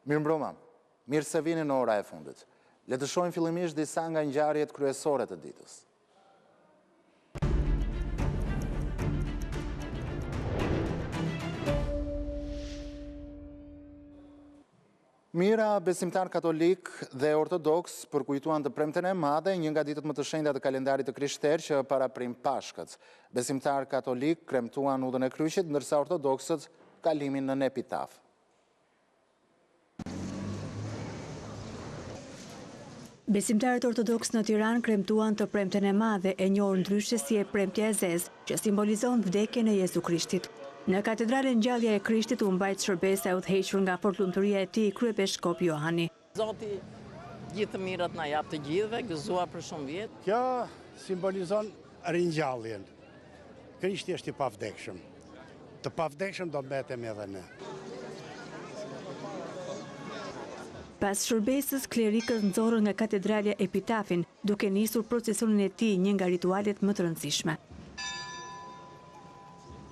Mirëmbrëma, mirë se vini në ora e fundit. Le të shohim fillimisht disa nga ngjarjet kryesore të ditës. Mira besimtar katolik dhe ortodoks përkujtuan të premten e madhe, një nga ditët më të shenjta të kalendarit të krishterë që paraprim Pashkët. Besimtar katolik kremtuan udhën e kryqit, ndërsa ortodoksët kalimin në epitaf. Besimtarët ortodoks në Tiranë kremtuan të premten e madhe, e njohur ndryshe si e premtja e zezë, që simbolizon vdekjen e Jezu Krishtit. Në katedralen Ngjallja e Krishtit u mbajt shërbesa e udhëhequr nga fortlumturia e tij kryepiskop Johani. Zoti gjithë të mirat na jap të gjithëve, gëzuar për shumë vjet. Kjo simbolizon ringjalljen. Krishti është i pavdekshëm. Të pavdekshëm do mbetemi edhe ne. Pas shërbesës, klerikët nxorën nga katedralja epitafin, duke nisur procesionin e tij, një nga ritualet më të rëndësishme.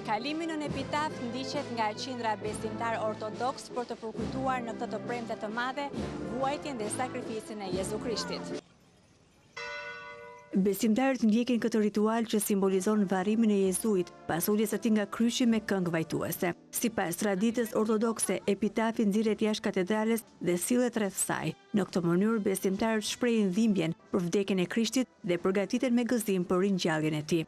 Kalimi në epitaf ndiqet nga qindra besimtar ortodoks për të përkujtuar në këtë të premte të madhe vuajtjen dhe sakrificën e Jezu Krishtit. Besimtarët ndjekin këtë ritual që simbolizon varrimin e Jezuit pas uljes së tij nga kryqi me këngë vajtuese. Sipas traditës ortodokse, epitafi nxirret jashtë katedrales dhe sillet rreth saj. Në këtë mënyrë besimtarët shprehin dhimbjen për vdekjen e Krishtit dhe përgatiten me gëzim për ringjalljen e tij.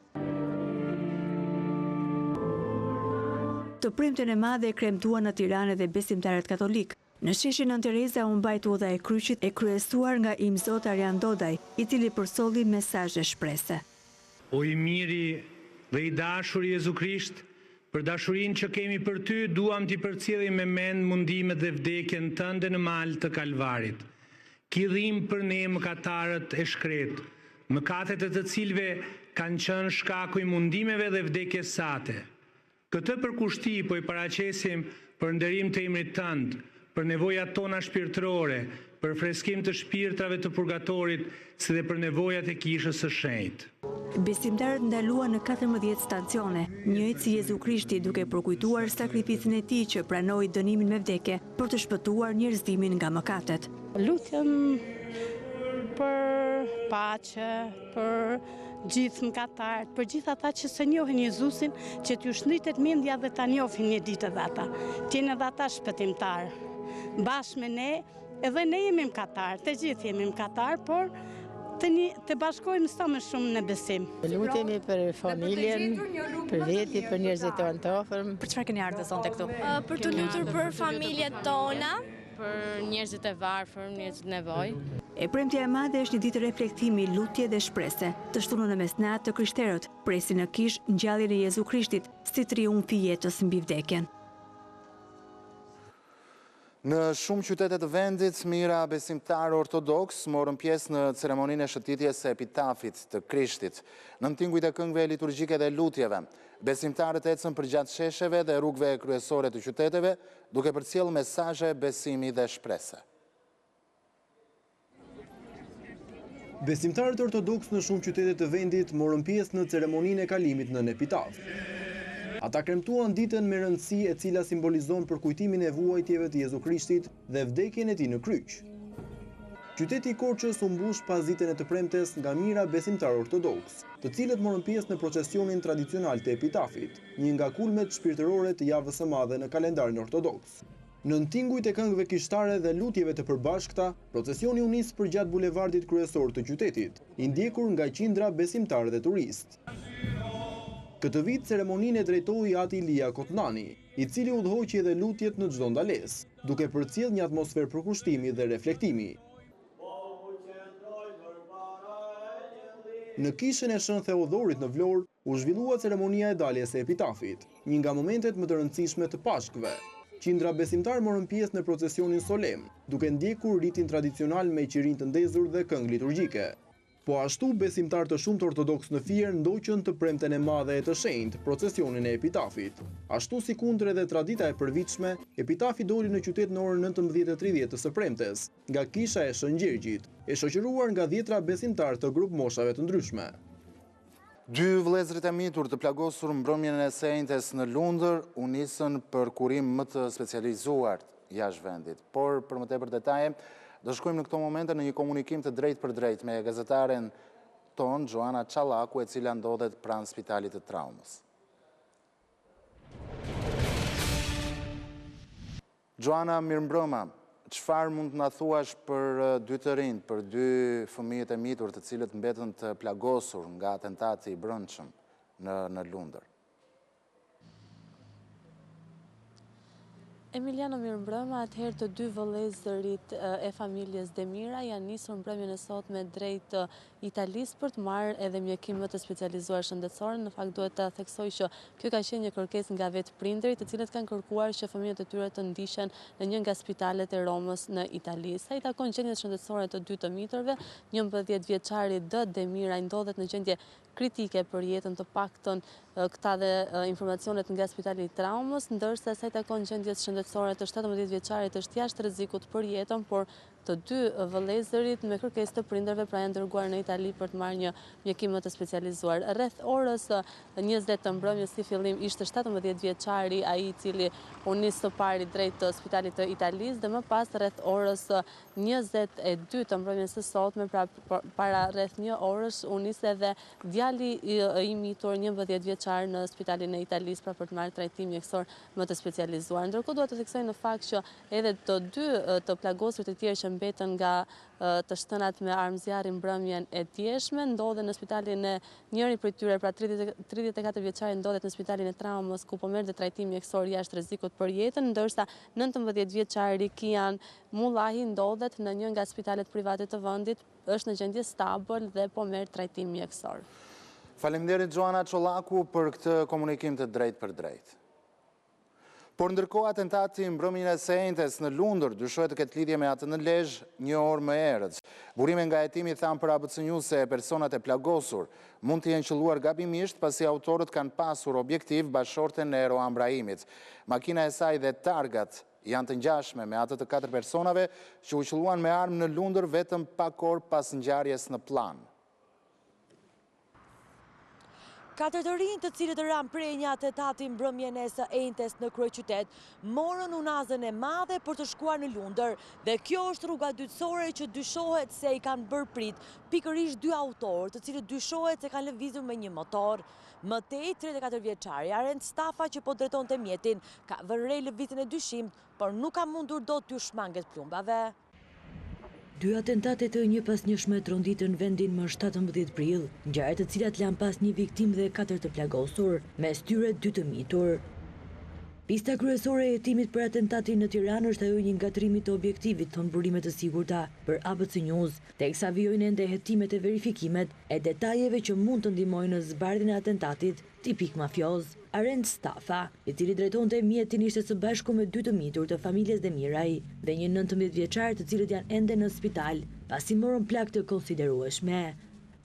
Të premten e madhe e kremtuan në Tiranë dhe besimtarët katolik. Në sheshin Nën Tereza u mbajt udha e kryqit e kryesuar nga Imzot Arjan Dodaj, i cili përsolli mesazhe shprese. O i miri dhe i dashur Jezu Krisht, për dashurinë që kemi për ty, duam t'i përcjellim me mend mundimet dhe vdekjen tënde në mal të Kalvarit. Kidhim për ne mëkatarët e shkret, mëkatet e të cilve kanë qenë shkaku i mundimeve dhe vdekjes sate. Këtë përkushti po i paraqesim për nderim të emrit tënd, për nevojat tona shpirtërore, për freskim të shpirtrave të purgatorit, si dhe për nevojat e kishës së shenjtë. Besimtarët ndaluan në 14 stacione, njëjtë si Jezu Krishti, duke përkujtuar sakrificën e tij që pranoi dënimin me vdekje për të shpëtuar njerëzimin nga mëkatet. Lutem për paqe, për gjithë mëkatarët, për gjithë ata që se njohin Jezusin, që t'ju shndritet mendja dhe ta njohin një ditë edhe ata. T'jenë edhe ata shpëtimtarë. Bashkë me ne, edhe ne jemi mëkatarë, të gjithë jemi mëkatarë, por të bashkojmë sa më shumë në besim. Lutemi për familjen, për veti, për njerëzit tonë të afërm. Për çfarë keni ardhur sonte këtu? Për të lutur për familjet tona, për njerëzit e varfër, njerëzit nevojë. E premtja e madhe është një ditë reflektimi, lutje dhe shprese. Të shtunën në mesnatë të krishterët presin në kish ngjalljen e Jezu Krishtit si triumfi i jetës mbi vdekjen. Në shumë qytete të vendit, mira besimtarë ortodoks morën pjesë në ceremoninë e shëtitjes së epitafit të Krishtit, në tingujt e këngëve liturgjike dhe lutjeve. Besimtarët ecën përgjatë shesheve dhe rrugëve kryesore të qyteteve, duke përcjellë mesazhe besimi dhe shprese. Besimtarët ortodoks në shumë qytete të vendit morën pjesë në ceremoninë e kalimit në epitaf. Ata kremtuan ditën me rëndësi e cila simbolizon përkujtimin e vuajtjeve të Jezu Krishtit dhe vdekjen e tij në kryq. Qyteti i Korçës u mbush pas ditën e të premtes nga mira besimtarë ortodoks, të cilët morën pjesë në procesionin tradicional të epitafit, një nga kulmet shpirtërore të javës së madhe në kalendarin ortodoks. Në tingujt e këngëve kishtare dhe lutjeve të përbashkëta, procesioni u nis përgjatë bulevardit kryesor të qytetit, i ndjekur nga qindra besimtarë dhe turistë. Këtë vit ceremoninë e drejtoi Ati Ilia Kotnani, i cili udhëhoqi edhe lutjet në çdo ndalesë, duke përcjellë një atmosferë përkushtimi dhe reflektimi. Në kishën e Shën Theodorit në Vlorë u zhvillua ceremonia e daljes së epitafit, një nga momentet më të rëndësishme të Pashkëve. Qindra besimtarë morën pjesë në procesionin solem, duke ndjekur ritin tradicional me qirin të ndezur dhe këngë liturgjike. Po ashtu besimtarë të shumtë ortodoks në Fier ndoqën të premten e madhe e të shenjtë, procesionin e epitafit. Ashtu si kundër edhe tradita e përvitshme, epitafi doli në qytet në orën 19:30 të së premtes, nga kisha e Shën Gjergjit, e shoqëruar nga 10 besimtarë të grup moshave të ndryshme. Dy vëllezërit e mitur të plagosur mbrëmjen e së njëjtës në Lundër u nisën për kurim më të specializuar jashtë vendit. Por, për më tepër detaje, do shkojmë në këto momente në një komunikim të drejt për drejt me gazetaren ton, Joana Çallaku, e cila ndodhet pranë spitalit të traumës. Joana, mirëmbrëma, çfarë mund të na thuash për dy të rinj, për dy fëmijët e mitur të cilët mbetën të plagosur nga atentati i brendshëm në Lundër? Emiliano, mirëmbrëma, atëherë të dy vëllezërit e familjes Demira janë nisur mbrëmjen e sotme drejt Italisë për të marrë edhe mjekim më të specializuar shëndetësor. Në fakt duhet të theksoj që kjo ka qenë një kërkesë nga vetë prindërit, të cilët kanë kërkuar që fëmijët e tyre të ndiqen në një nga spitalet e Romës në Itali. Sa i takon gjendjes shëndetësore të dy të miturve, 11 vjeçari D. Demira ndodhet në gjendje kritike për jetën, të paktën këta dhe informacionet nga spitali i traumës, ndërsa sa i takon gjendjes shëndetësore të 17 vjeçarit është jashtë rrezikut për jetën, por të dy vëllezërit me kërkesë të prindërve pra janë dërguar në Itali për të marrë një mjekim më të specializuar. Rreth orës 20 të mbrëmjes si fillim ishte 17 vjeçari ai i cili u nis së pari drejt spitalit të Italisë dhe më pas rreth orës 22 të mbrëmjes së sotme, pra para rreth një orësh u nis edhe djali i mitur 11 vjeçar në spitalin e Italisë pra për të marrë trajtim mjekësor më të specializuar. Ndërkohë duhet të theksoj në fakt që edhe të dy të plagosurit e tjerë që mbetën nga të shtënat me armëzjarri mbrëmjen e djeshme ndodhen në spitalin e njëri prej tyre, pra 34 vjeçari ndodhet në spitalin e traumës ku po merrte trajtim mjekësor jashtë rrezikut për jetën, ndërsa 19 vjeçari Kian Mullahi ndodhet në një nga spitalet private të vendit, është në gjendje stabil dhe po merr trajtim mjekësor. Faleminderit Joana Çallaku për këtë komunikim të drejt për drejt. Por ndërkohë atentati mbrëmjen e së enjtes në Lundër dyshohet të ketë lidhje me atë në Lezhë një orë më herët. Burime nga hetimi thanë për ABC News se personat e plagosur mund të jenë qelluar gabimisht pasi autorët kanë pasur objektiv bashorten e Roam Brahimit. Makina e saj dhe targat janë të ngjashme me atë të 4 personave që u qelluan me armë në Lundër vetëm pak orë pas ngjarjes në Plan. 4 të rinj të cilët ranë prej një atentati mbrëmjen e së enjtes në kryeqytet morën unazën e madhe për të shkuar në Lundër dhe kjo është rruga dytësore që dyshohet se i kanë bërë prit pikërisht dy autorë të cilët dyshohet se kanë lëvizur me një motor. Më tej 34 vjeçari Arend Stafa që po drejtonte mjetin ka vënë re lëvizjen e dyshimt, por nuk ka mundur dot t'u shmanget plumbave. Dy atentate të një pas njëshme tronditën vendin më 17 prill, ngjarje të cilat lanë pas një viktim dhe 4 të plagosur, mes tyre 2 të mitur. Pista kryesore e hetimit për atentatin në Tiranë është ajo një ngatrimit të objektivit, thon burimet të sigurta për ABC News, teksa vijojnë ende hetimet e verifikimet e detajeve që mund të ndihmojnë në zbardhjen e atentatit tipik mafioz. Arend Stafa, i cili drejtonte mjetin, ishte së bashku me 2 të mitur të familjes Demiraj dhe një 19 vjeçar të cilët janë ende në spital, pasi morën plagë të konsiderueshme.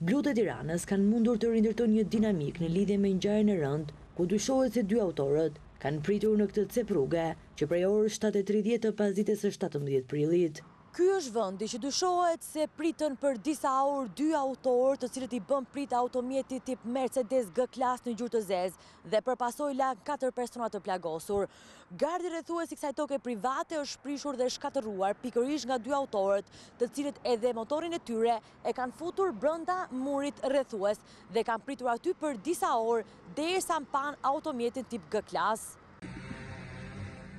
Blut e Tiranës kanë mundur të rindërtojnë një dinamik në lidhje me ngjarjen e rëndë, ku dyshohet se 2 autorët kanë pritur në këtë cep rruge që prej orës 7:30 të pasdites së 17 prillit. Ky është vendi që dyshohet se pritën për disa orë 2 autorë të cilët i bën prit automjeti tip Mercedes G-Class në ngjyrë të zezë dhe përpasoj lanë 4 persona të plagosur. Gardi rrethues i kësaj toke private është prishur dhe shkatëruar pikërisht nga 2 autorët, të cilët edhe motorin e tyre e kanë futur brenda murit rrethues dhe kanë pritur aty për disa orë derisa mpan automjetin tip G-Class.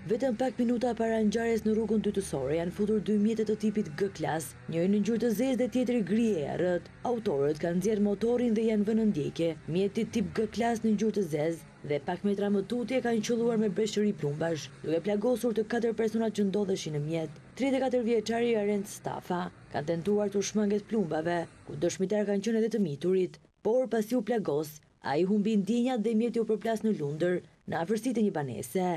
Vetëm pak minuta para ngjarjes në rrugën dytësore janë futur 2 mjete të tipit G-Class, njëri në ngjyrë të zezë dhe tjetri gri e errët. Autorët kanë nxjerrë motorin dhe janë vënë në ndjekje mjetit tip G-Class në ngjyrë të zezë dhe pak metra më tutje kanë qelluar me breshëri plumbash, duke plagosur të 4 personat që ndodheshin në mjet. 34 vjeçari Arend Stafa kanë tentuar të shmanget plumbave, ku dëshmitar kanë qenë edhe të miturit, por pasi u plagos, ai humbi ndjenjat dhe mjeti u përplas në Lundër, në afërsitë e një banese.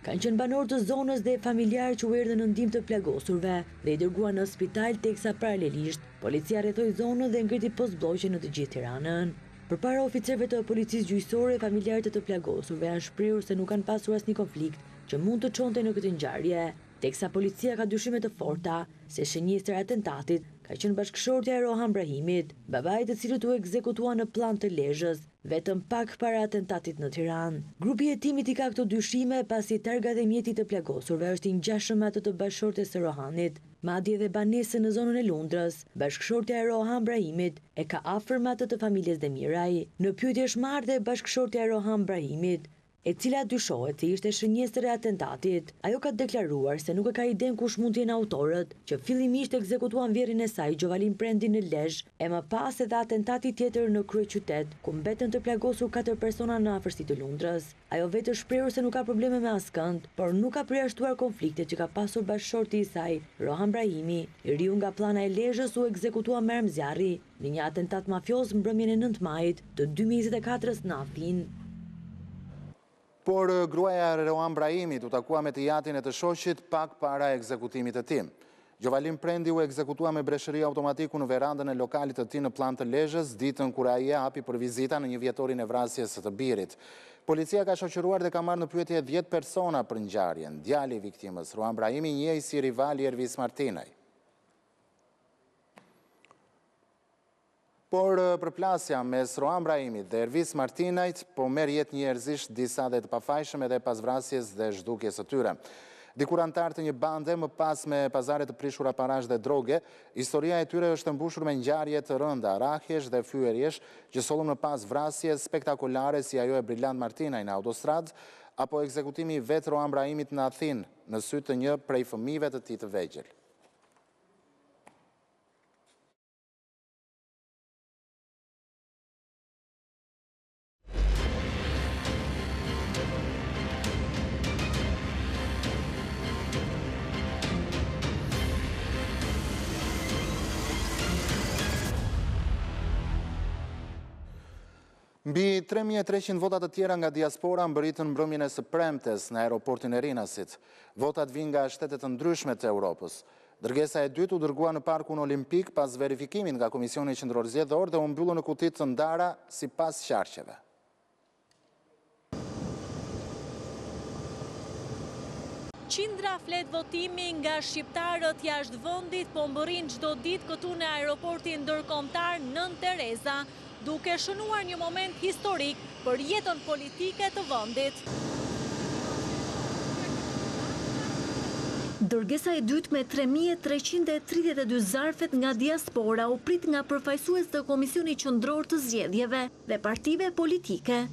Kanë qenë banor të zonës dhe familjarë që u erdhën në ndihmë të plagosurve dhe i dërguan në spital, teksa paralelisht policia rrethoi zonën dhe ngriti postblloqe në të gjithë Tiranën. Përpara oficerëve të policisë gjyqësore, familjarët e të plagosurve janë shprehur se nuk kanë pasur asnjë konflikt që mund të çonte në këtë ngjarje, teksa policia ka dyshime të forta se shënjestri i atentatit ka qenë bashkëshortja e Roam Brahimit, babai i të cilët u ekzekutuan në Plan të Lezhës vetëm pak para atentatit në Tiranë. Grupi i hetimit i ka këto dyshime pasi targat e mjetit të plagosurve është i ngjashëm me ato të bashkëshortes së Rohanit. Madje dhe banesën në zonën e Lundrës, bashkëshortja e Rohan Brahimit e ka afër me atë të familjes Demiraj. Në pyetje është marrë dhe bashkëshortja e Rohan Brahimit, e cila dyshohet se ishte shënjestër e atentatit. Ajo ka deklaruar se nuk e ka iden kush mund të jenë autorët, që fillimisht ekzekutuan vjerrin e saj Gjovalin Prendi në Lezhë, e më pas edhe atentati tjetër në kryeqytet, ku mbeten të plagosur 4 persona në afërsi të Lundrës. Ajo vetë është shprehur se nuk ka probleme me askënd, por nuk ka përjashtuar konfliktet që ka pasur bashkëshorti i saj, Rohan Brahimi. I riu nga plana e Lezhës u ekzekutua me armëzjarri në një atentat mafioz mbrëmjen e 9 majit të 2024 në Afin. Por gruaja e Rohan Brahimit u takua me të jatin e të shoqit pak para ekzekutimit të tij. Gjovalin Prendi u ekzekutua me breshëri automatiku në verandën e lokalit të tij në Plant të Lezhës ditën kur ai hapi për vizita në një vjetorin e vrasjes së të birit. Policia ka shoqëruar dhe ka marrë në pyetje 10 persona për ngjarjen. Djali i viktimës, Rohan Brahimi, njeh si rivali Ervis Martinaj. Por përplasja mes Rohan Brahimit dhe Ervis Martinajt po merr jetë njerëzisht disa dhe të pafajshëm edhe pas vrasjes dhe zhdukjes së tyre. Dikur antar të një bande më pas me pazare të prishura parash dhe droge, historia e tyre është mbushur me ngjarje të rënda, rrahjesh dhe fyerjesh që sollën në pas vrasjes spektakolare si ajo e Brillant Martinaj në autostradë, apo ekzekutimi i vet Rohan Brahimit në Athinë në sy të një prej fëmijëve të tij të vegjël. Mbi 3.300 votat të tjera nga diaspora mbërritën mbrëmjen e së premtes në aeroportin e Rinasit. Votat vinë nga shtetet të ndryshme të Europës. Dërgesa e dytë u dërgua në Parkun Olimpik pas verifikimit nga Komisioni Qendror Zgjedhor dhe u mbyllën në kutit të ndara sipas qarqeve. Qindra flet votimi nga shqiptarët jashtë vendit po mbërrin çdo ditë këtu në aeroportin ndërkombëtar Nën Tereza, duke shënuar një moment historik për jetën politike të vendit. Dërgesa e dytë me 3.332 zarfet nga diaspora u prit nga përfaqësues të Komisionit Qendror të Zgjedhjeve dhe partive politike.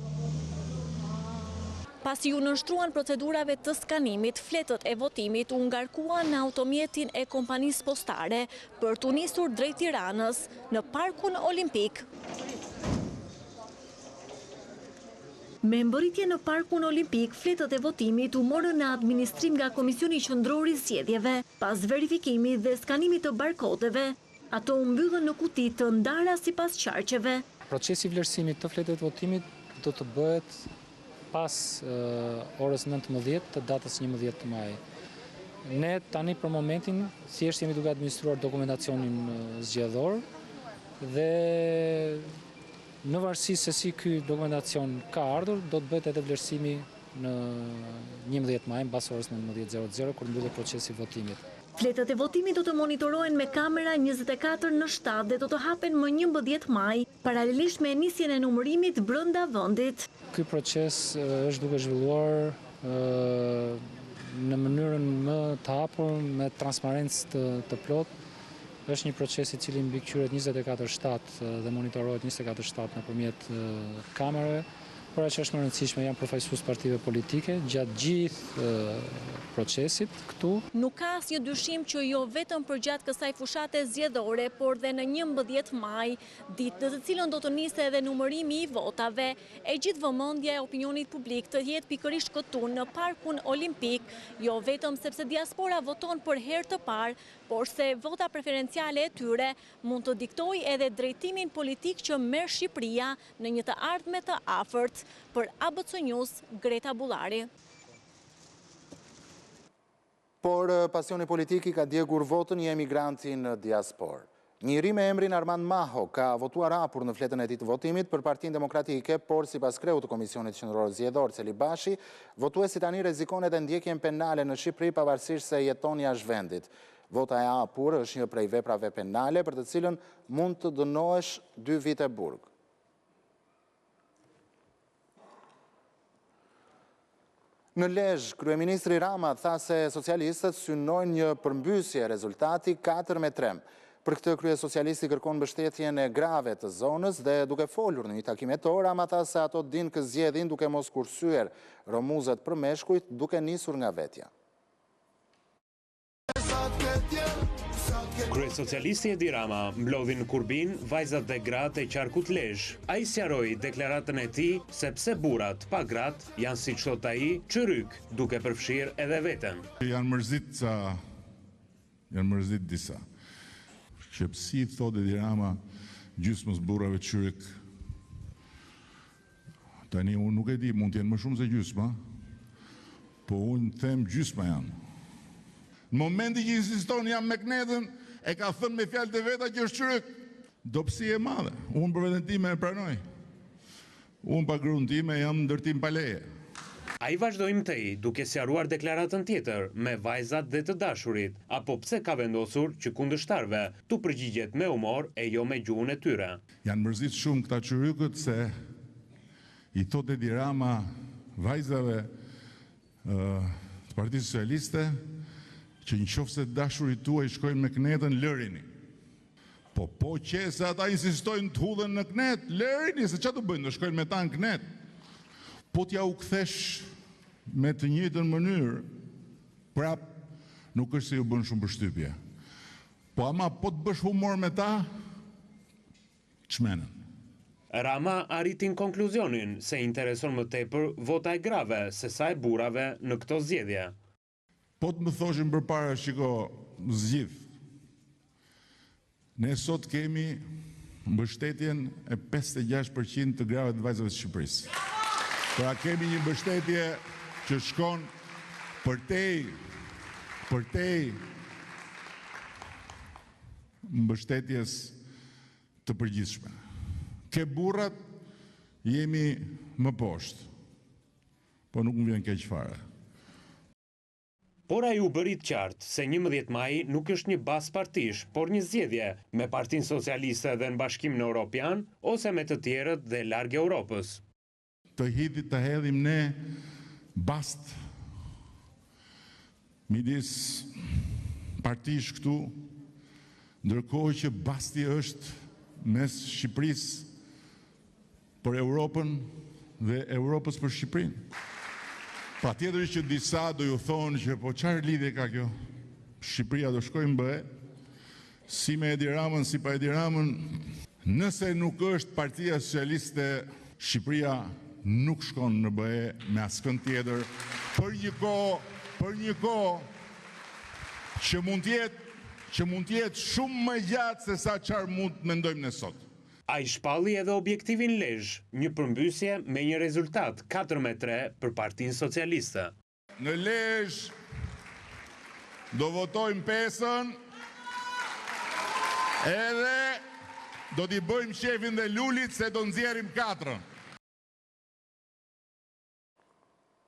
Pasi u nënshtruan procedurave të skanimit, fletët e votimit u ngarkuan në automjetin e kompanisë postare për të nisur drejt Tiranës në Parkun Olimpik. Me mbërritje në Parkun Olimpik, fletët e votimit u morën në administrim nga Komisioni Qendror i Zgjedhjeve, pas verifikimit dhe skanimit të barkodeve. Ato u mbyllën në kuti të ndara sipas qarqeve. Procesi i vlerësimit të fletëve të votimit do të bëhet pas orës 19 të datës 11 maj. Ne tani për momentin thjesht jemi duke administruar dokumentacionin zgjedhor dhe në varësi se si ky dokumentacion ka ardhur, do të bëhet edhe vlerësimi në 11 maj mbas orës 19:00 kur mbyllet procesi i votimit. Fletët e votimit do të monitorohen me kamera 24 në 7 dhe do të hapen më 11 maj, paralelisht me nisjen e numërimit brenda vendit. Ky proces është duke zhvilluar në mënyrën më të hapur, me transparencë të plotë. Është një proces i cili mbikëqyret 24/7 dhe monitorohet 24/7 nëpërmjet kamerave. Por që është më rëndësishme janë përfaqësues partive politike gjatë gjithë procesit këtu. Nuk ka asnjë dyshim që jo vetëm përgjatë kësaj fushate zgjedhore, por dhe në 11 maj, ditë në të cilën do të nisë edhe numërimi i votave, e gjithë vëmendja e opinionit publik të jetë pikërisht këtu në Parkun Olimpik, jo vetëm sepse diaspora voton për herë të parë, por se vota preferenciale e tyre mund të diktojë edhe drejtimin politik që merr Shqipëria në një të ardhme të afërt. Për ABC News, Greta Bullari. Por pasioni politik i ka djegur votën një emigranti në diasporë. Njëri me emrin Armand Maho ka votuar hapur në fletën e tij të votimit për Partinë Demokratike, por sipas kreut të Komisionit Qendror Zgjedhor Celi Bashi, votuesi tani rrezikon edhe ndjekjen penale në Shqipëri pavarësisht se jeton jashtë vendit. Vota e hapur është një prej veprave penale për të cilën mund të dënohesh 2 vite burg. Në Lezhë, kryeministri Rama tha se socialistët synojnë një përmbysje, rezultati 4-3. Për këtë krye socialisti kërkon mbështetjen e grave të zonës dhe duke folur në një takim hetor, Rama tha se ato din kë zgjedhin duke mos kursyer romuzët për meshkujt duke nisur nga vetja. Kryesocialisti Edi Rama mblodhi në Kurbin vajzat dhe gratë e qarkut Lezhë. Ai sqaroi deklaratën e tij sepse burrat pa gratë janë siç thot ai çyryk, duke përfshirë edhe veten. Janë mërzit disa. Që psi thot Edi Rama gjysmës burrave çyryk. Tani unë nuk e di, mund të jenë më shumë se gjysma, po unë them gjysma janë. Në momenti që insiston jam me knetën, e ka thënë me fjalët e veta që është çyryk. Dobësi e madhe. Unë për veten time e pranoj. Unë pa gruan time jam ndërtim pa leje. Ai vazhdoi mëtej duke sqaruar deklaratën tjetër me vajzat dhe të dashurit, apo pse ka vendosur që kundërshtarëve tu përgjigjet me humor e jo me gjuhën e tyre. Janë mërzit shumë këta çyrykët se i thotë Edi Rama vajzave të Partisë Socialiste që në qoftë se dashurit tuaj shkojnë me knetën, lërini. Po që se ata insistojnë të hudhen në knet, lërini, se që të bëjnë, do shkojnë me ta në knet. Po t'ja u kthesh me të njëjtën mënyrë, prap nuk është se ju bën shumë përshtypje. Po ama po të bësh humor me ta, çmenën. Rama arritin konkluzionin se intereson më tepër vota e grave se sa e burrave në këto zgjedhje. Po të më thoshin për para, shiko, zgjidh. Ne sot kemi mbështetjen e 56% të grave të vajzave të Shqipërisë. Pra kemi një mbështetje që shkon përtej mbështetjes të përgjithshme. Ke burrat jemi më poshtë, po nuk më vjen keq fare. Por ai u bërit qartë se 11 maj nuk është një bazë partish, por një zgjedhje me Partinë Socialiste dhe në Bashkimin Evropian ose me të tjerët dhe larg Europës. Të hedhim ne bast midis partish këtu, ndërkohë që basti është mes Shqipërisë për Europën dhe Europës për Shqipërinë. Pa tjetër që disa do ju thonë që po qarë lidhje ka kjo? Shqipëria do shkojnë BE, si me Edi Ramën, si pa Edi Ramën. Nëse nuk është Partia Socialiste, Shqipëria nuk shkon në BE me askën tjetër, për një kohë që mund të jetë shumë më gjatë se sa qarë mund të mendojmë ne sot. Ai shpalli edhe objektivin Lezhë, një përmbysje me një rezultat 4-3 për Partinë Socialiste. Në Lezhë do votojmë 5-ën, edhe do t'i bëjmë shefin dhe lulit se do nxjerrim 4-ën.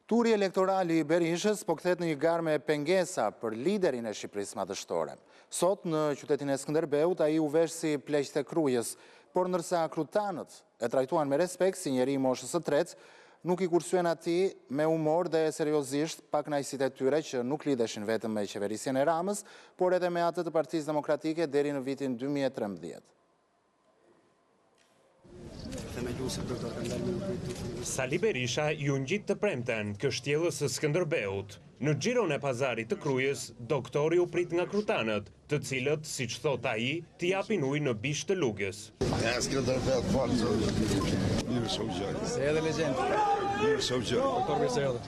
Turi elektorali i Berishës po kthehet në një garë me pengesa për liderin e Shqipërisë madhështore. Sot në qytetin e Skënderbeut ai u vesh si pleq të krujës, por nërsa krutanët e trajtuan me respekt si njeri i moshës së tretë, nuk i kursyen atij me humor dhe seriozisht pakënaqësitë e tyre që nuk lidheshin vetëm me qeverisjen e Ramës, por edhe me atë të Partisë Demokratike deri në vitin 2013. Sali Berisha ju ngjit të premten kështjellës së Skënderbeut. Në xhiron e pazarit të Krujës, doktori u prit nga krutanët, të cilët, siç thot ai, t'i japin ujë në bish të lugës. Ja Skënderbeut falë. Mirë se u gjej. Se edhe legjend. Mirë se u gjej. Doktor mirë se erdhe.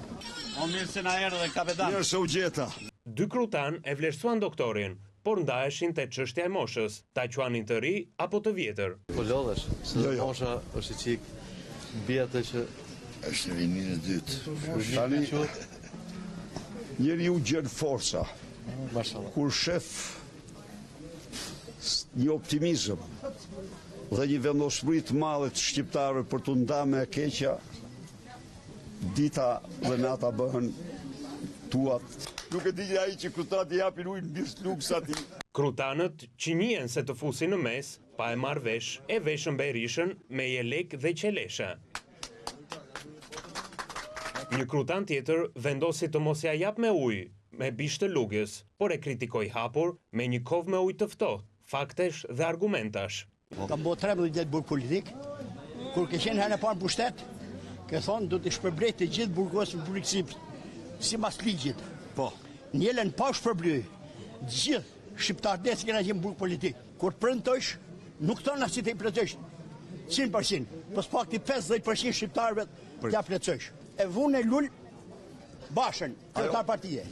O mirë se na erdhe dhe kapetan. Mirë se u gjeta. Dy krutan e vlerësuan doktorin, por ndaheshin te çështja e moshës, ta quanin të ri apo të vjetër. Po lodhesh, se mosha është i çik bjetë që është rinin e dytë. Tani njeriu gjen forca. Kur shef një optimizëm dhe një vendosmëri të madhe të shqiptarëve për të ndarë me e keqja, dita dhe nata bëhen tuat. Nuk e di ai që krutanët i japin ujë mbi lugës atij. Krutanët që njihen se të fusin në mes, pa e marrë vesh, e veshën Berishën me jelek dhe qeleshe. Një krutan tjetër vendosi të mos ja jap me ujë, me bish të lugës, por e kritikoi hapur me një kovë me ujë të ftohtë, faktesh dhe argumentash. Kam bo 13 vjet burg politik, kur ke qenë herë e parë në pushtet, ke thonë do të shpërblej të gjithë burgosët publik si mas ligjit. Po. Njëlen pa shpërblyj, gjithë shqiptarët që kena qenë burg politik. Kur prëntojsh, nuk thonë si të i plëtësh 100%, pos fakti 50% shqiptarëve t'ja plëtësh. E vunë e lull Bashën, kryetar partije.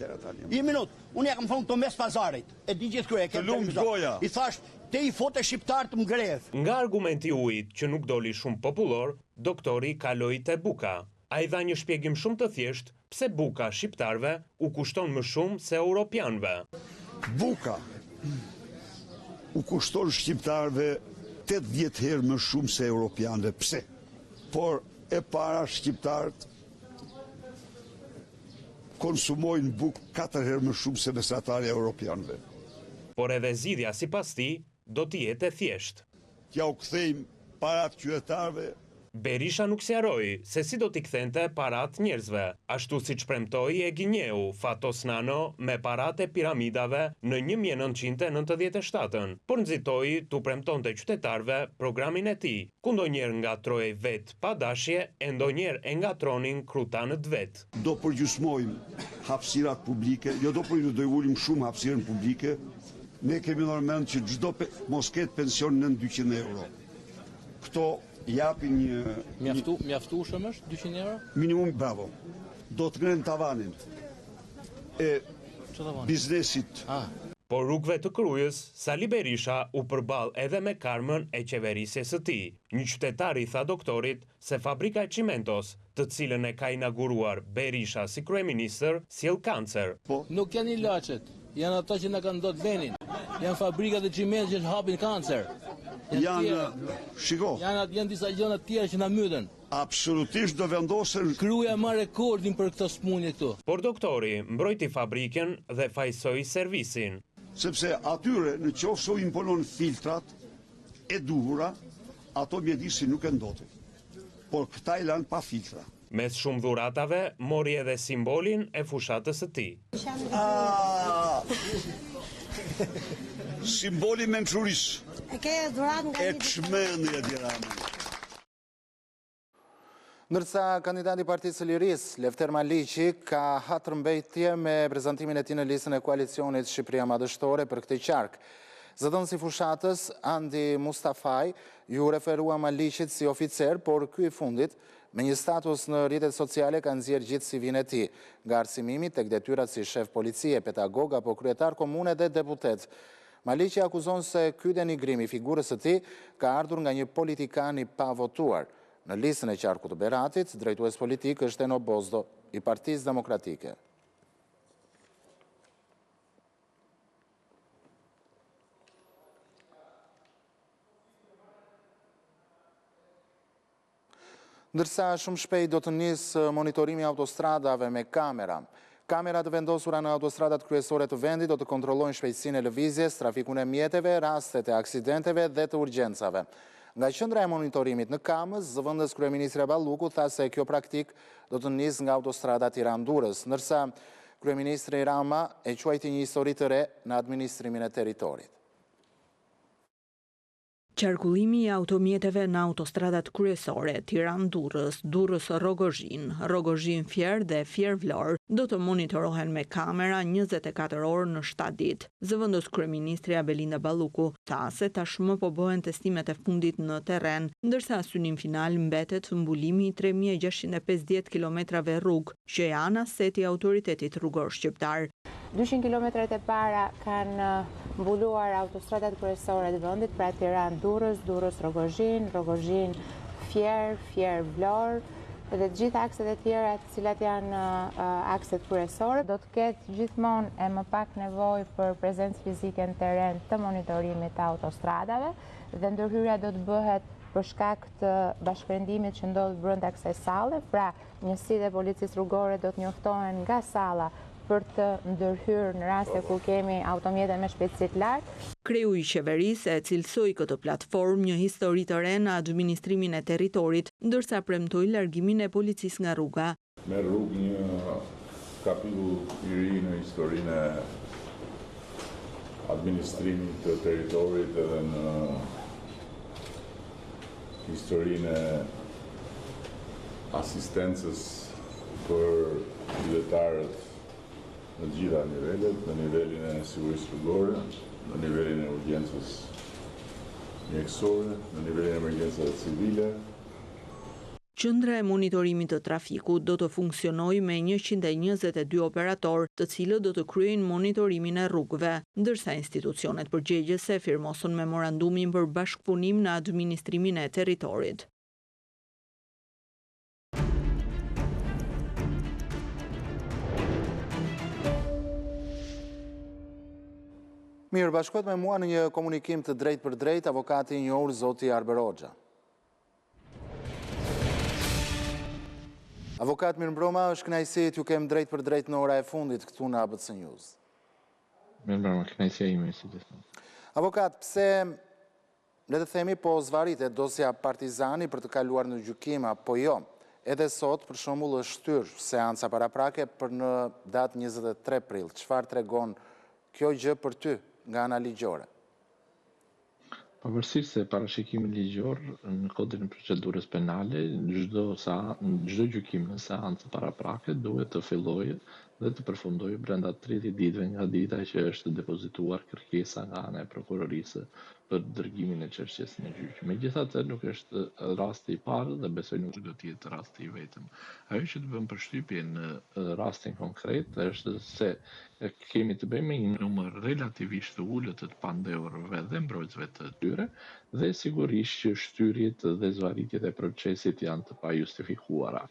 I minut, unë ja kam thonë të mes pazarit, e di gjithë kërë, të lumë goja. I thash, te i fote shqiptar të më gref. Nga argumenti ujit që nuk doli shumë popullor, doktori kaloi te buka. A i dha një shpjegim shumë të thjesht pse buka shqiptarve u kushton më shumë se europianve. Buka u kushton shqiptarve 80 herë më shumë se europianve. Pse? Por e para shqiptarët konsumojnë bukë 4 herë më shumë se mesatarja europianve. Por edhe zgjidhja sipas tij do të jetë e thjeshtë. Ja u kthejmë parat qytetarëve. Berisha nuk sqaroi se si do t'i kthente parat njerëzve, ashtu siç premtoi e Gjinjeu Fatos Nano me parat e piramidave në 1997, por nxitoi t'u premtonte qytetarëve programin e tij, ku ndonjëherë ngatroi vet pa dashje e ndonjëherë e ngatronin krutanët vet. Do përgjysmojmë hapësirat publike, jo do ulim shumë hapësirën publike. Ne kemi normal që çdo mos ketë pension në 200 euro. Këto japin një... Mjaftueshëm është 200 euro? Minimum, bravo. Do të ngrenë tavanin e biznesit. Por rrugëve të Krujës, Sali Berisha u përball edhe me karmën e qeverisjes së tij. Një qytetar i tha doktorit se fabrika e Çimentos, të cilën e ka inauguruar Berisha si kryeministër, sjell kancer. Nuk janë ilaçet, janë ato që na kanë dhënë venin. Janë fabrikat e çimentit që hapin kancer. Janë disa gjëra të tjera që na myten. Absolutisht do vendosen. Kruja marr rekordin për këtë smundje këtu. Por doktori mbrojti fabrikën dhe fajsoi servisin. Sepse atyre në qoftë se u imponon filtrat e duhura, ato mjedisi nuk e ndotin. Por këta i lanë pa filtra. Mes shumë dhuratave, mori edhe simbolin e fushatës së tij. Simboli mençurisë. E çmendje Tirana. Ndërsa kandidati i Partisë së Lirisë, Lefter Maliqi, ka hatërmbajtje me prezantimin e tij në listën e koalicionit Shqipëria Madhështore për këtë qark. Zëdhënësi fushatës Andi Mustafaj ju referua Maliqit si oficer, por ky i fundit me një status në rrjetet sociale ka nxjerrë gjithë CV-n e tij, nga arsimimi tek detyrat si shef policie, pedagog apo kryetar komune dhe deputet. Maliqi akuzon se ky denigrim i figurës së tij ka ardhur nga një politikan i pavotuar. Në listën e qarkut të Beratit, drejtues politik është Eno Bozdo i Partisë Demokratike. Ndërsa shumë shpejt do të nisë monitorimi autostradave me kamera. Kamerat vendosura në autostradat kryesore të vendit do të kontrollojnë shpejtësinë e lëvizjes, trafikun e mjeteve, rastet e aksidenteve dhe të urgjencave. Nga qendra e monitorimit në Kamës, zëvendës kryeministri Balluku tha se kjo praktik do të nisë nga autostrada Tiranë-Durrës, ndërsa kryeministri Rama e quajti një histori të re në administrimin e territorit. Qarkullimi i automjeteve në autostradat kryesore, Tiranë-Durrës, Durrës-Rrogozhin, Rrogozhin-Fier dhe Fier-Vlorë do të monitorohen me kamera 24 orë në 7 ditë. Zëvendës kryeministri Belinda Balluku tha se tashmë po bëhen testimet e fundit në terren, ndërsa synim final mbetet mbulimi i 3650 kilometrave rrugë që janë aseti i autoritetit rrugor shqiptar. 200 kilometrat e para kanë mbuluar autostradat kryesore të vendit, pra Tiranë-Durrës, Durrës-Rrogozhin, Rrogozhin-Fier, Fier-Vlorë dhe të gjitha akset e tjera të cilat janë akset kryesore. Do të ketë gjithmonë e më pak nevojë për prezencë fizike në terren të monitorimit të autostradave dhe ndërhyrja do të bëhet për shkak të bashkëndimit që ndodh brenda kësaj salle, pra njësitë e policisë rrugore do të njoftohen nga salla për të ndërhyrë në raste ku kemi automjete me shpejtësi të lartë. Kreu i qeverisë e cilësoi këtë platformë një histori të re në administrimin e territorit, ndërsa premtoi largimin e policisë nga rruga. me rrugë një kapitull i ri në historinë e administrimit të teritorit edhe në historinë e asistencës për qytetarët në gjitha nivellet, në nivelin e sigurisë rrugore, në nivelin e urgjencës mjekësore, në nivelin e emergjencave civile. Qendra e monitorimit të trafikut do të funksionojë me 122 operator, të cilët do të kryejnë monitorimin e rrugëve, ndërsa institucionet përgjegjëse firmoson memorandumin për bashkëpunim në administrimin e territorit. Mirë, bashkohet me mua në një komunikim të drejt për drejt, avokati i njohur zoti Arber Hoxha. Avokat mirëmbroma, është kënaqësi t'ju kem drejt për drejt në ora e fundit këtu në ABC News. Mirëmbroma, kënaqësia ime si gjithmonë. Avokat, pse le të themi po zvaritet dosja Partizani për të kaluar në gjykim apo jo? Edhe sot, për shembull, është shtyr seanca paraprake për në datë 23 prill. Çfarë tregon kjo gjë për ty nga ana ligjore? Pavarësisht se parashikimin ligjor në kodin e procedurës penale, çdo gjykim në seancë paraprake duhet të fillojë dhe të përfundojë brenda 30 ditëve nga dita që është depozituar kërkesa nga ana e prokurorisë për dërgimin e çështjes në gjyq. Megjithatë, nuk është rasti i parë dhe besoj nuk do të jetë rasti i vetëm. Ajo që të bëm përshtypje në rastin konkret është se kemi të bëjmë me një numër relativisht të ulët të pandehurve dhe mbrojtësve të tyre, dhe sigurisht që shtyrjet dhe zvarritjet e procesit janë të pajustifikuara.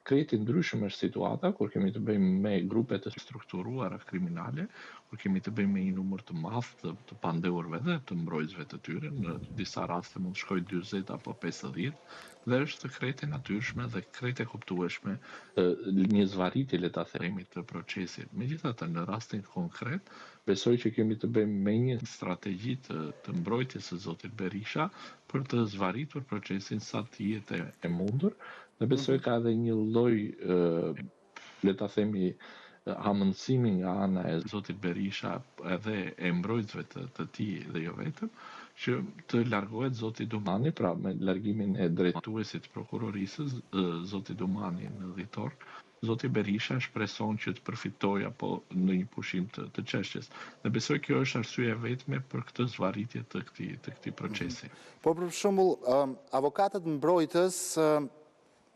Krejt ndryshëm është situata kur kemi të bëjmë me grupe të strukturuara kriminale, kur kemi të bëjmë me një numër të madh të pandehurve dhe të mbrojtësve të tyre, në disa raste mund të shkojë 40 apo 50, dhe është krejt e natyrshme dhe krejt e kuptueshme një zvarritje, le ta themi, të procesit. Megjithatë, në rastin konkret, besoj që kemi të bëjmë me një strategji të mbrojtjes së zotit Berisha për të zvarritur procesin sa të jetë e mundur. Dhe besoj ka edhe një lloj, le ta themi, amëndësimi nga ana e zotit Berisha edhe e mbrojtësve të tij dhe jo vetëm, që të largohet zoti Dumani, pra me largimin e drejtuesit prokurorisë, zoti Dumani në dhjetor, zoti Berisha shpreson që të përfitojë apo në një pushim të çështjes. Dhe besoj kjo është arsyeja vetme për këtë zvarritje të këtij procesi. Po për shembull, avokatët mbrojtës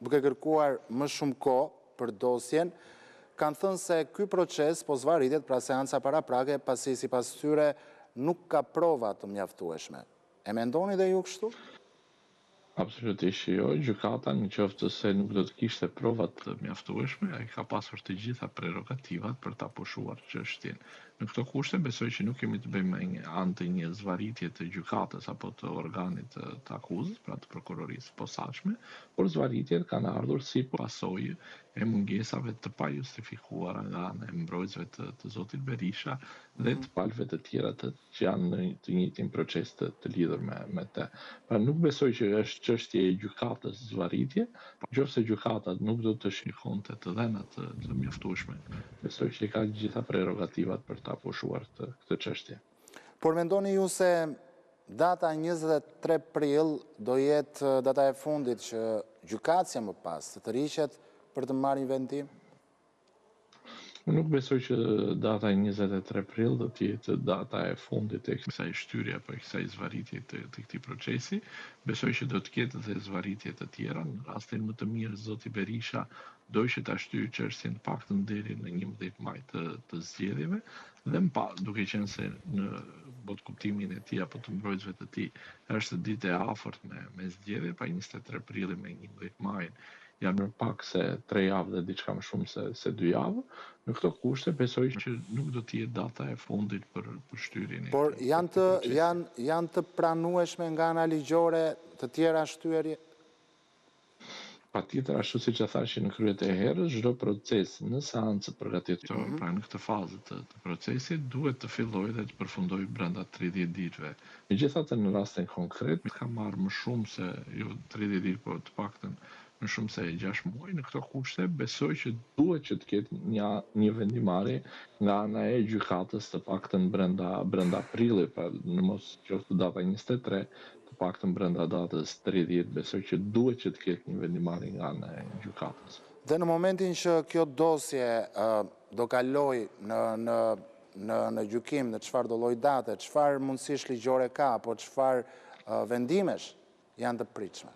duke kërkuar më shumë kohë për dosjen, kanë thënë se ky proces po zvarritet pra seanca paraprake pasi sipas tyre nuk ka prova të mjaftueshme. E mendoni dhe ju kështu? Absolutisht jo, gjykata në qoftë se nuk do të kishte prova të mjaftueshme, ai ka pasur të gjitha prerogativat për ta pushuar çështjen. Në këto kushte besoj që nuk kemi të bëjmë me një anë të një zvarritje të gjykatës apo të organit të akuzës, pra të prokurorisë posaçme, por zvarritjet kanë ardhur si pasojë e mungesave të pajustifikuara nga ana e mbrojtësve të zotit Berisha dhe të palëve të tjera që janë në të njëjtin proces të lidhur me të. Pra nuk besoj që është çështje e gjykatës zvarritje, nëse gjykata nuk do të shikonte të dhënat të mjaftueshme, besoj që ka gjitha prerogativat për ta pushuar këtë çështje. Por mendoni ju se data 23 prill do jetë data e fundit që gjykatësia më pas të tërhiqet për të marrë një vendim? Nuk besoj që data 23 prill do të jetë data e fundit e kësaj shtyrje apo kësaj zvarritje të këtij procesi. Besoj që do të ketë dhe zvarritje të tjera. Në rastin më të mirë, zoti Berisha do që ta shtyjë çështjen paktën deri në 11 maj të zgjedhjeve, dhe duke qenë se në kuptimin e tij apo të mbrojtësve të tij është ditë e afërt me zgjedhje, pa 23 prilli me 11 maj janë më pak se 3 javë dhe diçka më shumë se 2 javë. Në këto kushte besoj që nuk do të jetë data e fundit për shtyrjen. Por janë të pranueshme nga ana ligjore të tjera shtyerje? Patjetër, ashtu siç e thash në kryet e herës, çdo proces në seancë përgatitore, pra në këtë fazë të procesit, duhet të fillojë dhe të përfundojë brenda 30 ditëve. Megjithatë, në rastin konkret, ka marrë më shumë se jo 30 ditë, por të paktën në shumë se 6 muaj. Në këto kushte besoj që duhet që të ketë një vendimarrje nga ana e gjykatës, të paktën brenda aprillit, pra në mos qoftë data 23, të paktën brenda datës 30, besoj që duhet që të ketë një vendimarrje nga ana e gjykatës. Dhe në momentin që kjo dosje do kaloj në gjykim, në çfarë do lloj date, çfarë mundësish ligjore ka, apo çfarë vendimesh janë të pritshme?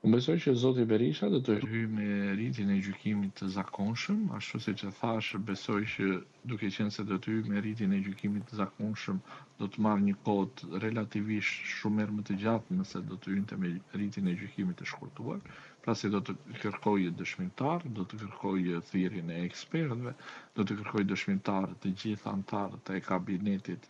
Unë besoj që zoti Berisha do të hyjë me rritjen e gjykimit të zakonshëm, ashtu siç e thash, besoj që duke qenë se do të hyjë me rritjen e gjykimit të zakonshëm, do të marrë një kohë relativisht shumë herë më të gjatë nëse do të hynte me rritjen e gjykimit të shkurtuar. Pra se do të kërkojë dëshmitar, do të kërkojë thirrjen e ekspertëve, do të kërkojë dëshmitar të gjithë anëtarët e kabinetit,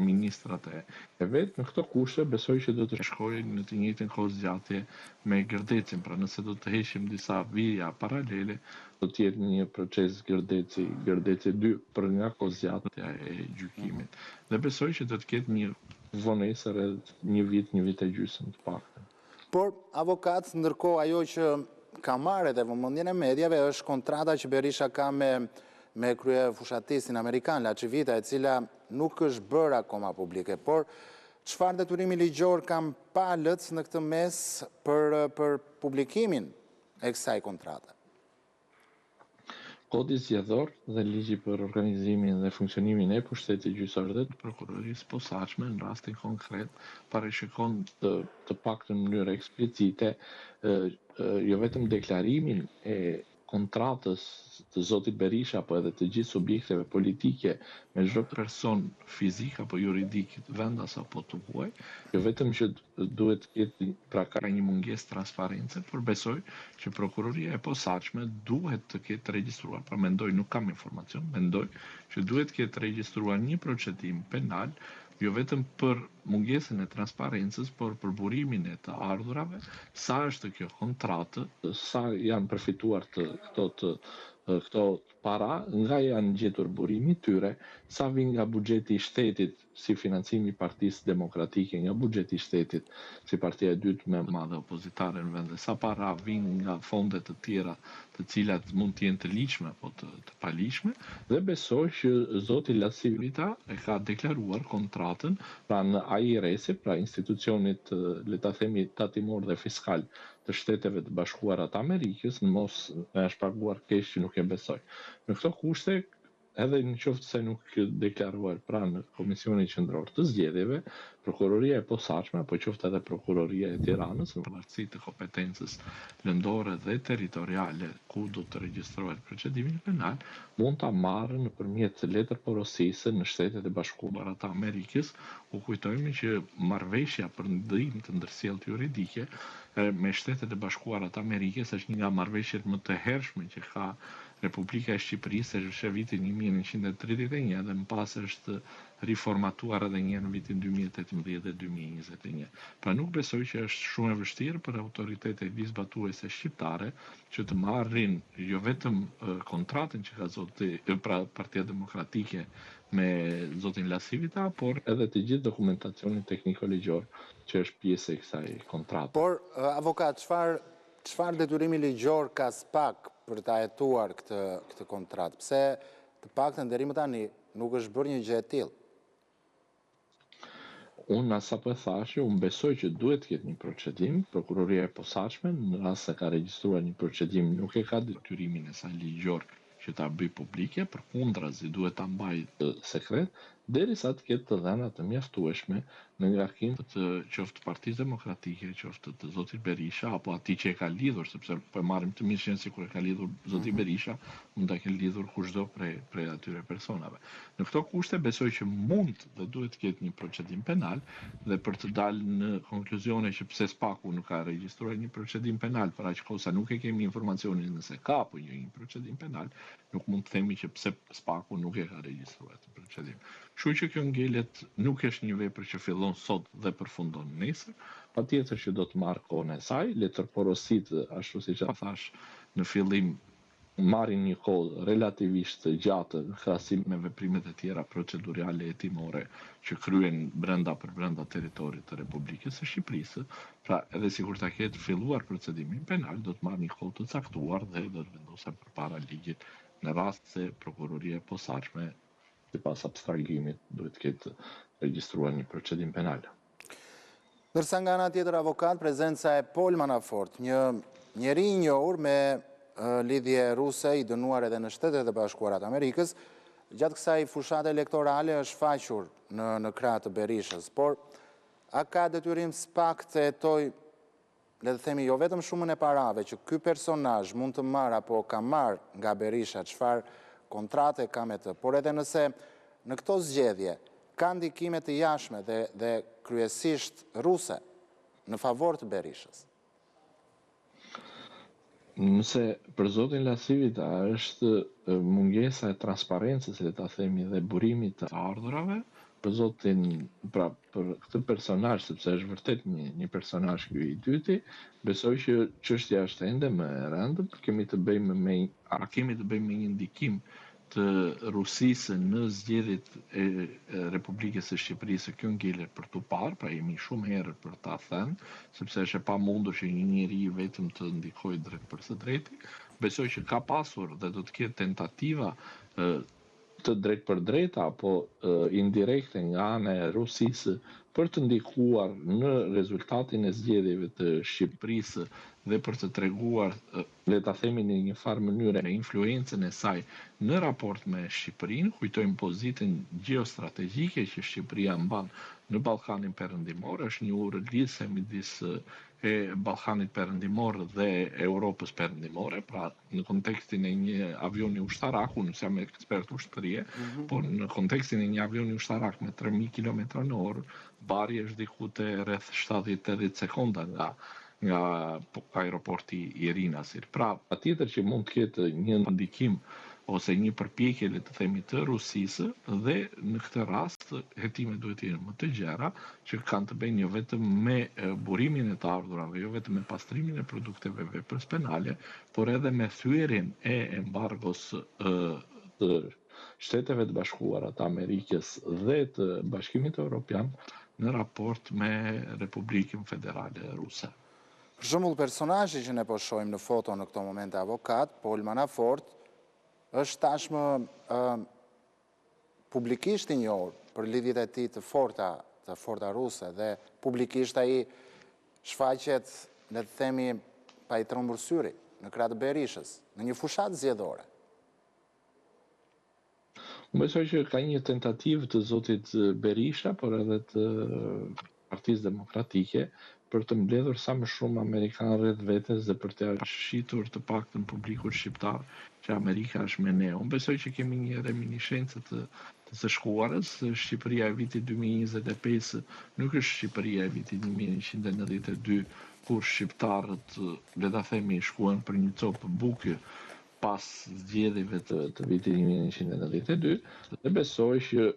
ministrat e vet. Në këto kushte besoj që do të shkojë në të njëjtën kohë zgjatje me Gërdecin. Pra nëse do të heqim disa vija paralele, do të jetë një proces Gërdeci 2 për nga kohë zgjatja e gjykimit. Dhe besoj që do të ketë një vonesë rreth një vit e gjysmë të paktën. Por, avokat, ndërkohë ajo që ka marrë edhe vëmendjen e mediave është kontrata që Berisha ka me krye fushatistin amerikan, Lacivita, e cila nuk është bërë akoma publike. Por, çfarë detyrimi ligjor kanë palët në këtë mes për publikimin e kësaj kontrate? Kodi zgjedhor dhe ligji për organizimin dhe funksionimin e pushtetit gjyqësor dhe të prokurorisë posaçme në rastin konkret parashikon të paktën në mënyrë eksplicite jo vetëm deklarimin e kontratës të zotit Berisha, apo edhe të gjithë subjekteve politike me çdo person fizik apo juridik vendas apo të huaj, jo vetëm që duhet pra ka një mungesë transparence, por besoj që prokuroria e posaçme duhet të ketë regjistruar, pra mendoj, nuk kam informacion, mendoj që duhet të ketë regjistruar një procedim penal, jo vetëm për mungesën e transparencës, por për burimin e të ardhurave, sa është kjo kontratë, sa janë përfituar këto para, nga janë gjetur burimi tyre, sa vin nga buxheti i shtetit si financimi i Partisë Demokratike, nga buxheti i shtetit si partia e dytë më e madhe opozitare në vend, sa para vin nga fonde të tjera të cilat mund të jenë të ligjshme apo të paligjshme, dhe besoj që zoti Lacivita e ka deklaruar kontratën pra në AIRS, pra institucionit, le ta themi, tatimor dhe fiskal të Shteteve të Bashkuara të Amerikës, në mos me është paguar keq që nuk e besoj. Në këto kushte, edhe në qoftë se nuk deklaruar pranë Komisionit Qendror të Zgjedhjeve, prokuroria e posaçme, apo qoftë edhe prokuroria e Tiranës, në varësi të kompetencës lëndore dhe territoriale ku do të regjistrohet procedimi penal, mund ta marrë nëpërmjet letër porosisë në Shtetet e Bashkuara të Amerikës, ku kujtojmë që marrëveshja për ndihmë të ndërsjellë juridike me Shtetet e Bashkuara të Amerikës është një nga marrëveshjet më të hershme që ka Republika e Shqipërisë, është vitin 1931 dhe më pas është riformatuar edhe një në vitin 2018 dhe 2021. Pra nuk besoj që është shumë e vështirë për autoritetet ligjzbatuese shqiptare që të marrin jo vetëm kontratën që ka Partia Demokratike me zotin Lacivita, por edhe të gjithë dokumentacionin tekniko-ligjor që është pjesë e kësaj kontrate. Por, avokat, çfarë detyrimi ligjor ka SPAK për ta hetuar këtë kontratë? Pse të paktën deri më tani nuk është bërë një gjë e tillë? Unë sapo e thashë, unë besoj që duhet të ketë një procedim, prokuroria e posaçme, në rast se ka regjistruar një procedim, nuk e ka detyrimin e saj ligjor që ta bëj publike, përkundrazi duhet ta mbajë sekret, derisa të ketë të dhëna të mjaftueshme në ngarkim të qoftë Partisë Demokratike, qoftë të zotit Berisha, apo atij që e ka lidhur, sepse po e marrim të mirë se kur e ka lidhur zoti Berisha, mund ta ketë lidhur kushdo prej atyre personave. Në këto kushte besoj që mund dhe duhet të ketë një procedim penal, dhe për të dalë në konkluzione që pse SPAK-u nuk ka regjistruar një procedim penal, për aq kohë sa nuk e kemi informacionin nëse ka apo jo një procedim penal, nuk mund të themi që pse SPAK-u nuk e ka regjistruar atë procedim. Kështu që kjo ngelet nuk është një vepër që fillon sot dhe përfundon nesër, patjetër që do të marrë kohën e saj, letërporositë, ashtu siç e thash në fillim, marrin një kohë relativisht gjatë në krahasim me veprimet e tjera procedurale hetimore që kryen brenda territorit të Republikës së Shqipërisë, pra edhe sikur ta ketë filluar procedimin penal, do të marrë një kohë të caktuar dhe do të vendosen përpara ligjit në rast se prokuroria e posaçme sipas abstrahimit duhet të ketë regjistruar një procedim penal. Ndërsa nga ana tjetër avokat, prezenca e Paul Manafort, një njeri i njohur me lidhje ruse i dënuar edhe në Shtetet e Bashkuara të Amerikës, gjatë kësaj fushate elektorale është faqur në krah të Berishës, por a ka detyrim spak të hetoj, le të themi, jo vetëm shumën e parave që ky personazh mund të marrë apo ka marrë nga Berisha, çfarë kontrate ka me të, por edhe nëse në këto zgjedhje ka ndikime të jashtme dhe kryesisht ruse në favor të Berishës. Nëse për zotin Lasivita është mungesa e transparencës, le ta themi, dhe burimit të ardhurave, për zotin, pra për këtë personazh, sepse është vërtet një personazh ky i dyti, besoj që çështja është ende më e rëndë, kemi të bëjmë me një ndikim të Rusisë në zgjedhjet e Republikës së Shqipërisë, kjo ngjelet për tu parë, pra jemi shumë herë për ta thënë, sepse është e pamundur që një njeri vetëm të ndikojë drejt për së drejti. Besoj që ka pasur dhe do të ketë tentativa të drejt për drejta apo indirekte nga ana e Rusisë për të ndikuar në rezultatin e zgjedhjeve të Shqipërisë dhe për të treguar, le ta themi në një farë mënyrë, me influencën e saj në raport me Shqipërinë. Kujtojmë pozitën gjeostrategjike që Shqipëria mban në Ballkanin Perëndimor, është një urëlisje midis e Ballkanit Perëndimor dhe Europës Perëndimore, pra në kontekstin e një avioni ushtarak, unë jam ekspert ushtrie, por në kontekstin e një avioni ushtarak me 3000 km/h, bari është diku te rreth 70-80 sekonda nga aeroporti i Rinasit. Pra, patjetër që mund të ketë një ndikim ose një përpjekje, le të themi, të Rusisë, dhe në këtë rast hetimet duhet të jenë më të gjera, që kanë të bëjnë jo vetëm me burimin e të ardhurave, jo vetëm me pastrimin e produkteve veprës penale, por edhe me thyrjen e embargos të Shteteve të Bashkuara të Amerikës dhe të Bashkimit Evropian në raport me Republikën Federale Ruse. Për shembull, personazhi që ne po shohim në foto në këto momente, avokat Paul Manafort, është tashmë publikisht i njohur për lidhjet e tij të forta ruse dhe publikisht ai shfaqet, le të themi, pa i trembur syri në krah të Berishës, në një fushatë zgjedhore. Unë besoj që ka një tentativë të zotit Berisha, por edhe të Partisë Demokratike, për të mbledhur sa më shumë amerikanë rreth vetes dhe për të shitur të paktën publikut shqiptar që Amerika është me ne. Unë besoj që kemi një reminiscencë të së shkuarës. Shqipëria e vitit 2025 nuk është Shqipëria e vitit 1992, kur shqiptarët, le ta themi, shkuan për një copë buke pas zgjedhjeve të vitit 1992, dhe besoj që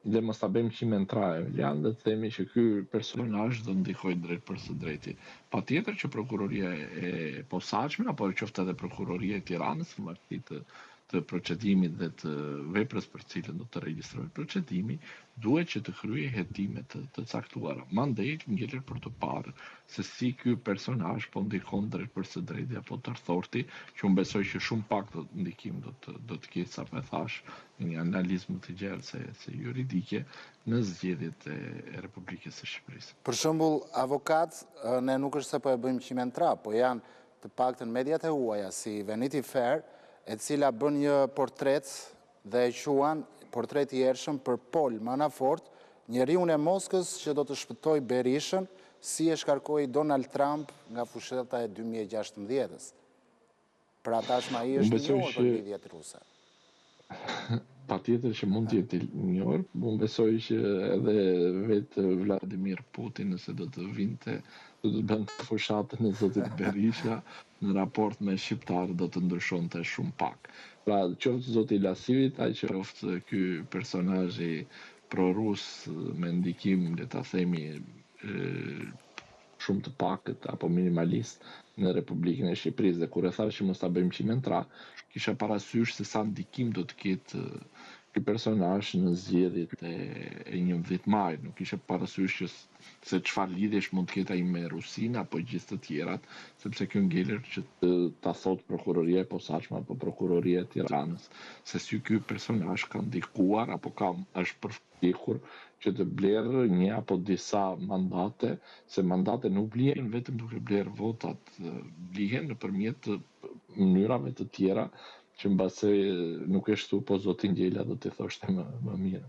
dhe mos ta bëjmë qimentra Emilian, dhe të themi që ky personazh do ndikojë drejt për së drejti. Patjetër që prokuroria e posaçme apo qoftë edhe prokuroria e Tiranës në marrëdhënie të procedimit dhe të veprës për cilën do të regjistrohet procedimi, duhet që të kryejë hetime të caktuara. Mandej ngjelet për të parë se si ky personazh po ndikon drejt për së drejti apo të rthorti, që unë besoj që shumë pak ndikim do të ketë, sa po thash, një analizë më të gjerë se juridike në zgjedhjet e Republikës së Shqipërisë. Për shembull, avokat, ne nuk është se po e bëjmë qimentra, po janë të paktën mediat e huaja si Vanity Fair, e cila bën një portret dhe e quan portret i ershëm për Paul Manafort, njeriun e Moskës që do të shpëtoj Berishën, si e shkarkoi Donald Trump nga fushata e 2016. Pra tashmë ai është i njohur për lidhjet ruse. Patjetër që mund të jetë njohur, unë besoj që edhe vetë Vladimir Putin, nëse do të vinte, do të bënte fushatën e zotit Berisha, në raport me shqiptarë do të ndryshonte shumë pak. Pra, qoftë zoti Lasivita, qoftë ky personazhi pro-rus me ndikim, le ta themi, shumë të pakët apo minimalist në Republikën e Shqipërisë, dhe kur e tharë që mos ta bëjmë qimentra, kisha parasysh se sa ndikim do të ketë ky personazh në zgjedhjet e 11 maj. Nuk kisha parasysh se çfarë lidhjesh mund të ketë ai me Rusinë apo gjithë të tjerat, sepse kjo ngeler që ta thot prokuroria e posaçme apo prokuroria e Tiranës, se si ky personazh ka ndikuar apo është përpjekur që të blerë një apo disa mandate, se mandate nuk blihen vetëm duke blerë votat, blihen nëpërmjet mënyrave të tjera që mbase nuk e shtu, po zoti Ngjela do të thoshte më mirë.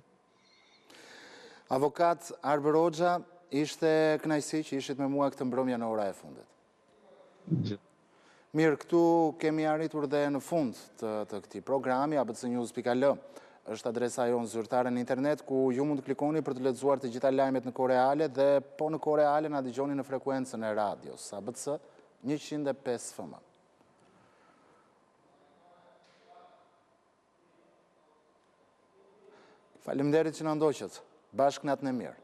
Avokat Arber Hoxha, ishte kënaqësi që ishit me mua këtë mbrëmje në ora e fundit. Mirë, këtu kemi arritur dhe në fund të këtij programi. abcnews.al është adresa jonë zyrtare në internet, ku ju mund të klikoni për të lexuar të gjitha lajmet në kohë reale, dhe po në kohë reale na dëgjoni në frekuencën e radios ABC 105 FM. Faleminderit që na ndoqët. Bashkë natën e mirë.